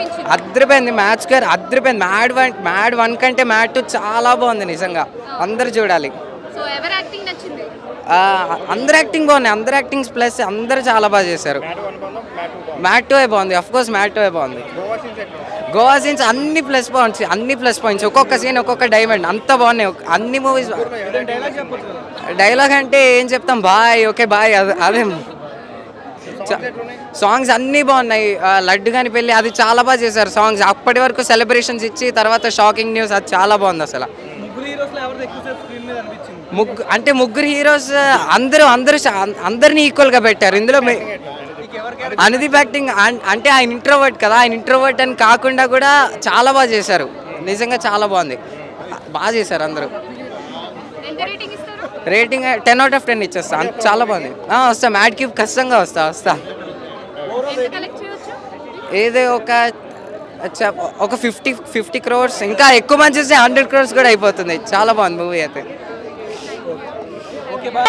అనిపించింది? అద్దరిపోయింది. మ్యాచ్ గారు అద్దరిపోయింది. మ్యాడ్ 1 కంటే మ్యాడ్ 2 చాలా బాగుంది నిజంగా. అందరూ చూడాలి. సో ఎవరి యాక్టింగ్ నచ్చింది? ఆ, అందరు యాక్టింగ్ బాగున్నాయి. అందరు యాక్టింగ్స్ ప్లస్ అందరూ చాలా బాగా చేశారు. మ్యాట్ 2 బాగుంది. అఫ్ కోర్స్ మ్యాట్ 2 బాగుంది. గోవా సీన్స్ అన్ని ప్లస్ పాయింట్స్. ఒక్కొక్క సీన్ ఒక్కొక్క డైమండ్ అంత బాగున్నాయి. అన్ని మూవీస్. డైలాగ్ అంటే ఏం చెప్తాం, బాయ్ ఓకే బాయ్ అదే. సాంగ్స్ అన్నీ బాగున్నాయి. లడ్డు గాని పెళ్ళి అది చాలా బాగా చేశారు. సాంగ్స్ అప్పటి వరకు సెలబ్రేషన్స్ ఇచ్చి తర్వాత షాకింగ్ న్యూస్ అది చాలా బాగుంది అసలు. ముగ్గురు హీరోస్ అందరినీ ఈక్వల్గా పెట్టారు ఇందులో. అనుదీప్ యాక్టింగ్ అంటే ఆయన ఇంట్రోవర్ట్ కదా, ఆయన ఇంట్రోవర్ట్ అని కాకుండా కూడా చాలా బాగా చేశారు. నిజంగా చాలా బాగుంది. బాగా చేశారు అందరూ. ఎంత రేటింగ్ ఇస్తారు? రేటింగ్ 10/10 ఇచ్చేస్తా. చాలా బాగుంది. వస్తా మ్యాట్ క్యూబ్ ఖచ్చితంగా వస్తా. ఎంత కలెక్ట్ చేయొచ్చు? ఏదో ఒక 50 crores, ఇంకా ఎక్కువ మంది చూస్తే 100 crores కూడా అయిపోతుంది. చాలా బాగుంది మూవీ అయితే.